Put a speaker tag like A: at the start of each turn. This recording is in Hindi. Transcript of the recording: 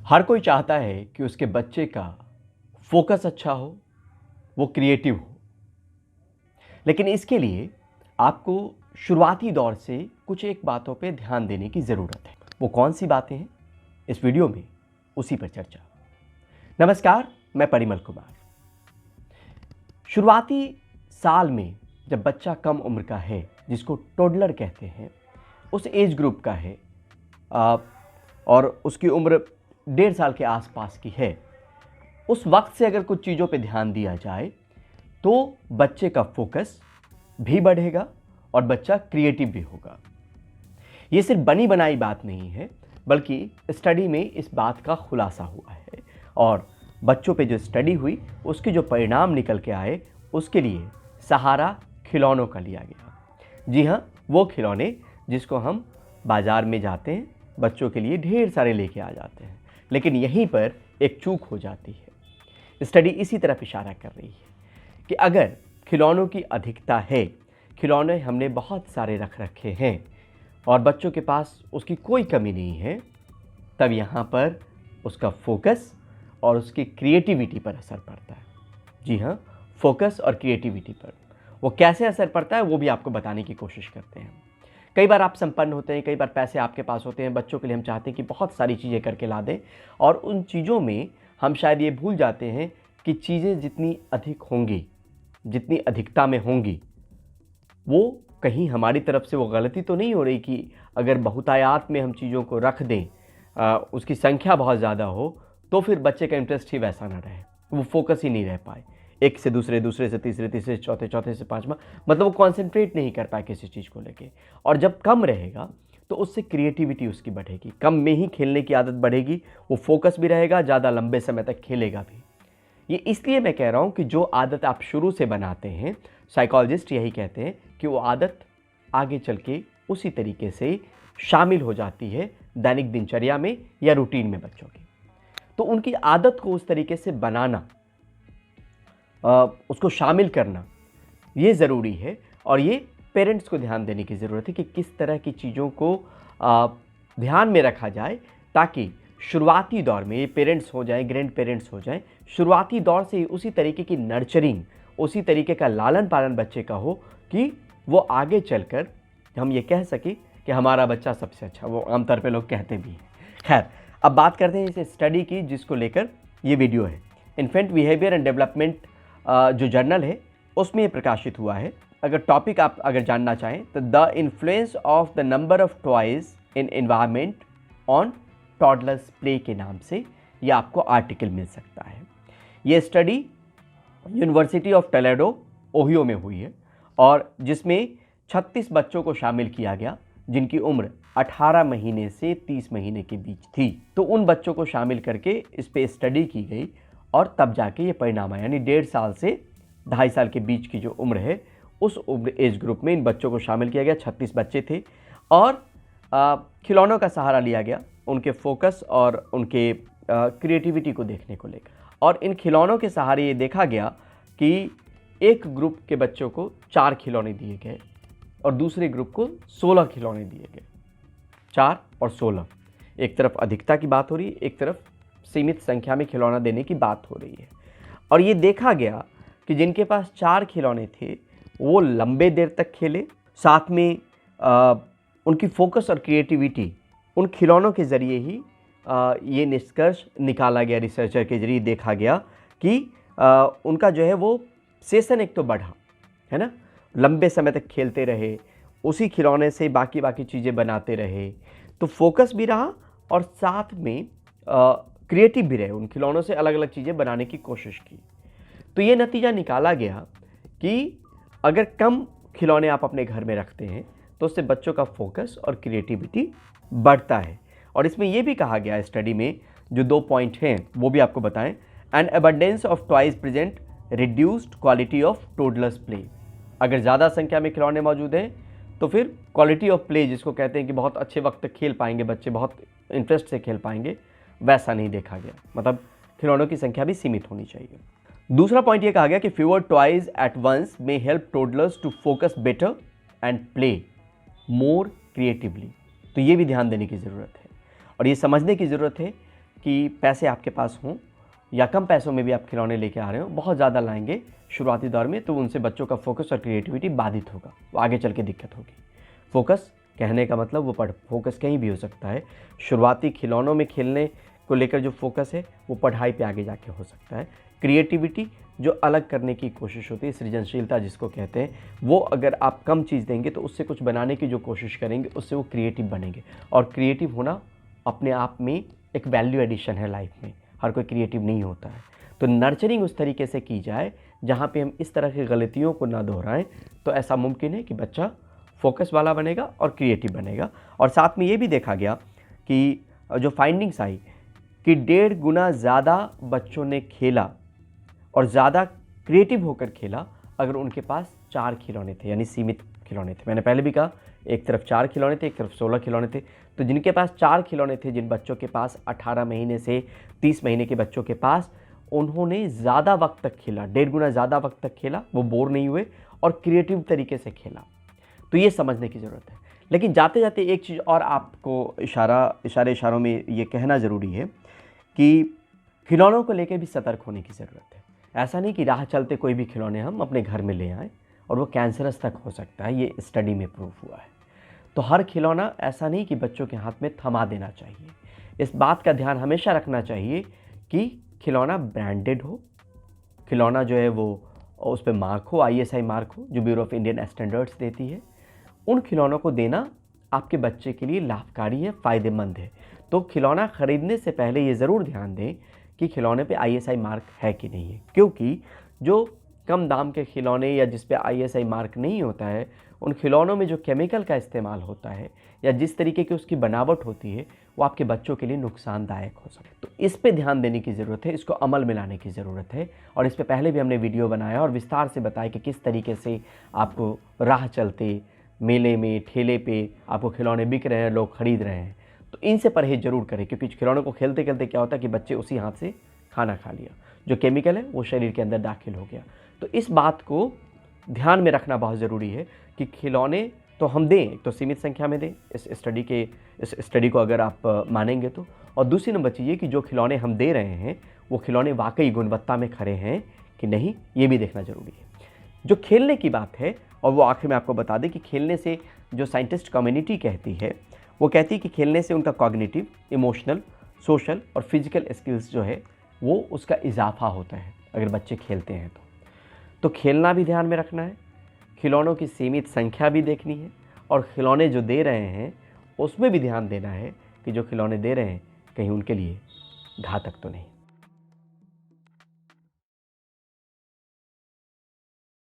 A: हर कोई चाहता है कि उसके बच्चे का फोकस अच्छा हो, वो क्रिएटिव हो। लेकिन इसके लिए आपको शुरुआती दौर से कुछ एक बातों पे ध्यान देने की ज़रूरत है। वो कौन सी बातें हैं, इस वीडियो में उसी पर चर्चा। नमस्कार, मैं परिमल कुमार। शुरुआती साल में जब बच्चा कम उम्र का है, जिसको टोडलर कहते हैं, उस एज ग्रुप का है और उसकी उम्र 1.5 साल के आसपास की है, उस वक्त से अगर कुछ चीज़ों पे ध्यान दिया जाए तो बच्चे का फोकस भी बढ़ेगा और बच्चा क्रिएटिव भी होगा। ये सिर्फ बनी बनाई बात नहीं है, बल्कि स्टडी में इस बात का खुलासा हुआ है और बच्चों पे जो स्टडी हुई उसके जो परिणाम निकल के आए, उसके लिए सहारा खिलौनों का लिया गया। जी हाँ, वो खिलौने जिसको हम बाज़ार में जाते हैं, बच्चों के लिए ढेर सारे लेके आ जाते हैं, लेकिन यहीं पर एक चूक हो जाती है। स्टडी इसी तरफ इशारा कर रही है कि अगर खिलौनों की अधिकता है, खिलौने हमने बहुत सारे रख रखे हैं और बच्चों के पास उसकी कोई कमी नहीं है, तब यहाँ पर उसका फोकस और उसकी क्रिएटिविटी पर असर पड़ता है। जी हाँ, फोकस और क्रिएटिविटी पर वो कैसे असर पड़ता है वो भी आपको बताने की कोशिश करते हैं। कई बार आप संपन्न होते हैं, कई बार पैसे आपके पास होते हैं, बच्चों के लिए हम चाहते हैं कि बहुत सारी चीज़ें करके ला दें और उन चीज़ों में हम शायद ये भूल जाते हैं कि चीज़ें जितनी अधिक होंगी, जितनी अधिकता में होंगी, वो कहीं हमारी तरफ से वो गलती तो नहीं हो रही कि अगर बहुतायात में हम चीज़ों को रख दें, उसकी संख्या बहुत ज़्यादा हो, तो फिर बच्चे का इंटरेस्ट ही वैसा ना रहे, वो फोकस ही नहीं रह पाए, एक से दूसरे, दूसरे से तीसरे, तीसरे से चौथे, चौथे से पाँचवा, मतलब वो कॉन्सेंट्रेट नहीं कर पाए किसी चीज़ को लेके। और जब कम रहेगा तो उससे क्रिएटिविटी उसकी बढ़ेगी, कम में ही खेलने की आदत बढ़ेगी, वो फोकस भी रहेगा, ज़्यादा लंबे समय तक खेलेगा भी। ये इसलिए मैं कह रहा हूँ कि जो आदत आप शुरू से बनाते हैं, साइकोलॉजिस्ट यही कहते हैं कि वो आदत आगे चल के उसी तरीके से शामिल हो जाती है दैनिक दिनचर्या में या रूटीन में बच्चों की। तो उनकी आदत को उस तरीके से बनाना, उसको शामिल करना, ये ज़रूरी है और ये पेरेंट्स को ध्यान देने की ज़रूरत है कि किस तरह की चीज़ों को ध्यान में रखा जाए ताकि शुरुआती दौर में, ये पेरेंट्स हो जाएं, ग्रैंड पेरेंट्स हो जाएं, शुरुआती दौर से उसी तरीके की नर्चरिंग, उसी तरीके का लालन पालन बच्चे का हो कि वो आगे चलकर हम ये कह सकें कि हमारा बच्चा सबसे अच्छा, वो आमतौर पे लोग कहते भी हैं। खैर, अब बात करते हैं इस स्टडी की जिसको लेकर ये वीडियो है। इन्फेंट बिहेवियर एंड डेवलपमेंट जो जर्नल है उसमें ये प्रकाशित हुआ है। अगर टॉपिक आप अगर जानना चाहें तो the influence of the number of toys in environment on toddlers play के नाम से ये आपको आर्टिकल मिल सकता है। ये study university of Toledo, Ohio में हुई है और जिसमें 36 बच्चों को शामिल किया गया जिनकी उम्र 18 महीने से 30 महीने के बीच थी। तो उन बच्चों को शामिल करके इस पे स्टडी की गई और तब जाके ये परिणाम आया, यानी 1.5 साल से 2.5 साल के बीच की जो उम्र है, उस उम्र एज ग्रुप में इन बच्चों को शामिल किया गया। 36 बच्चे थे और खिलौनों का सहारा लिया गया उनके फोकस और उनके क्रिएटिविटी को देखने को लेकर। और इन खिलौनों के सहारे ये देखा गया कि एक ग्रुप के बच्चों को 4 खिलौने दिए गए और दूसरे ग्रुप को 16 खिलौने दिए गए। 4 और 16, एक तरफ अधिकता की बात हो रही है, एक तरफ सीमित संख्या में खिलौना देने की बात हो रही है। और ये देखा गया कि जिनके पास 4 खिलौने थे वो लंबे देर तक खेले, साथ में उनकी फोकस और क्रिएटिविटी उन खिलौनों के ज़रिए ही ये निष्कर्ष निकाला गया, रिसर्चर के ज़रिए देखा गया कि उनका जो है वो सेशन एक तो बढ़ा, है ना, लंबे समय तक खेलते रहे, उसी खिलौने से बाकी चीज़ें बनाते रहे, तो फोकस भी रहा और साथ में क्रिएटिव भी रहे, उन खिलौनों से अलग अलग चीज़ें बनाने की कोशिश की। तो ये नतीजा निकाला गया कि अगर कम खिलौने आप अपने घर में रखते हैं तो उससे बच्चों का फोकस और क्रिएटिविटी बढ़ता है। और इसमें यह भी कहा गया स्टडी में, जो 2 पॉइंट हैं वो भी आपको बताएं। N abundance of toys present reduced quality of toddlers play. अगर ज़्यादा संख्या में खिलौने मौजूद हैं तो फिर क्वालिटी ऑफ प्ले, जिसको कहते हैं कि बहुत अच्छे वक्त तक खेल पाएंगे बच्चे, बहुत इंटरेस्ट से खेल पाएंगे, वैसा नहीं देखा गया। मतलब खिलौनों की संख्या भी सीमित होनी चाहिए। दूसरा पॉइंट ये कहा गया कि fewer toys at once may help toddlers to focus better and play more creatively. तो ये भी ध्यान देने की ज़रूरत है और ये समझने की ज़रूरत है कि पैसे आपके पास हों या कम पैसों में भी आप खिलौने लेके आ रहे हो, बहुत ज़्यादा लाएंगे शुरुआती दौर में, तो उनसे बच्चों का फोकस और क्रिएटिविटी बाधित होगा, वो आगे चल के दिक्कत होगी। फोकस कहने का मतलब वो फोकस कहीं भी हो सकता है। शुरुआती खिलौनों में खेलने को लेकर जो फोकस है वो पढ़ाई पे आगे जाके हो सकता है। क्रिएटिविटी जो अलग करने की कोशिश होती है, सृजनशीलता जिसको कहते हैं, वो अगर आप कम चीज़ देंगे तो उससे कुछ बनाने की जो कोशिश करेंगे उससे वो क्रिएटिव बनेंगे। और क्रिएटिव होना अपने आप में एक वैल्यू एडिशन है लाइफ में, हर कोई क्रिएटिव नहीं होता है। तो नर्चरिंग उस तरीके से की जाए जहाँ पे हम इस तरह की गलतियों को ना दोहराएं, तो ऐसा मुमकिन है कि बच्चा फोकस वाला बनेगा और क्रिएटिव बनेगा। और साथ में ये भी देखा गया कि जो फाइंडिंग्स आई कि 1.5 गुना ज़्यादा बच्चों ने खेला और ज़्यादा क्रिएटिव होकर खेला अगर उनके पास 4 खिलौने थे, यानी सीमित खिलौने थे। मैंने पहले भी कहा, एक तरफ 4 खिलौने थे, एक तरफ 16 खिलौने थे। तो जिनके पास 4 खिलौने थे, जिन बच्चों के पास 18 महीने से 30 महीने के बच्चों के पास, उन्होंने ज़्यादा वक्त तक खेला, 1.5 गुना ज़्यादा वक्त तक खेला, वो बोर नहीं हुए और क्रिएटिव तरीके से खेला। तो ये समझने की ज़रूरत है। लेकिन जाते जाते एक चीज़ और आपको इशारों में ये कहना ज़रूरी है कि खिलौनों को लेकर भी सतर्क होने की ज़रूरत है। ऐसा नहीं कि राह चलते कोई भी खिलौने हम अपने घर में ले आएँ और वो कैंसरस तक हो सकता है, ये स्टडी में प्रूफ हुआ है। तो हर खिलौना ऐसा नहीं कि बच्चों के हाथ में थमा देना चाहिए। इस बात का ध्यान हमेशा रखना चाहिए कि खिलौना ब्रांडेड हो, खिलौना जो है वो उस पर मार्क हो, ISI मार्क हो, जो ब्यूरो ऑफ इंडियन स्टैंडर्ड्स देती है। उन खिलौनों को देना आपके बच्चे के लिए लाभकारी है, फ़ायदेमंद है। तो खिलौना ख़रीदने से पहले ये ज़रूर ध्यान दें कि खिलौने पे ISI मार्क है कि नहीं है, क्योंकि जो कम दाम के खिलौने या जिस पे ISI मार्क नहीं होता है, उन खिलौनों में जो केमिकल का इस्तेमाल होता है या जिस तरीके की उसकी बनावट होती है, वो आपके बच्चों के लिए नुकसानदायक हो सकता है। तो इस पे ध्यान देने की ज़रूरत है, इसको अमल में लाने की ज़रूरत है। और इस पे पहले भी हमने वीडियो बनाया और विस्तार से बताया कि किस तरीके से आपको राह चलते, मेले में, ठेले पे आपको खिलौने बिक रहे हैं, लोग ख़रीद रहे हैं, तो इनसे परहेज़ ज़रूर करें। क्योंकि खिलौनों को खेलते खेलते क्या होता है कि बच्चे उसी हाथ से खाना खा लिया, जो केमिकल है वो शरीर के अंदर दाखिल हो गया। तो इस बात को ध्यान में रखना बहुत ज़रूरी है कि खिलौने तो हम दें, तो सीमित संख्या में दें, इस स्टडी को अगर आप मानेंगे तो। और दूसरी नंबर चीज़ ये कि जो खिलौने हम दे रहे हैं वो खिलौने वाकई गुणवत्ता में खरे हैं कि नहीं, ये भी देखना ज़रूरी है। जो खेलने की बात है, और वो आखिर में आपको बता दें कि खेलने से जो साइंटिस्ट कम्युनिटी कहती है, वो कहती है कि खेलने से उनका कॉग्निटिव, इमोशनल, सोशल और फिजिकल स्किल्स जो है वो उसका इजाफा होता है अगर बच्चे खेलते हैं तो खेलना भी ध्यान में रखना है, खिलौनों की सीमित संख्या भी देखनी है, और खिलौने जो दे रहे हैं उसमें भी ध्यान देना है कि जो खिलौने दे रहे हैं कहीं उनके लिए घातक तो नहीं।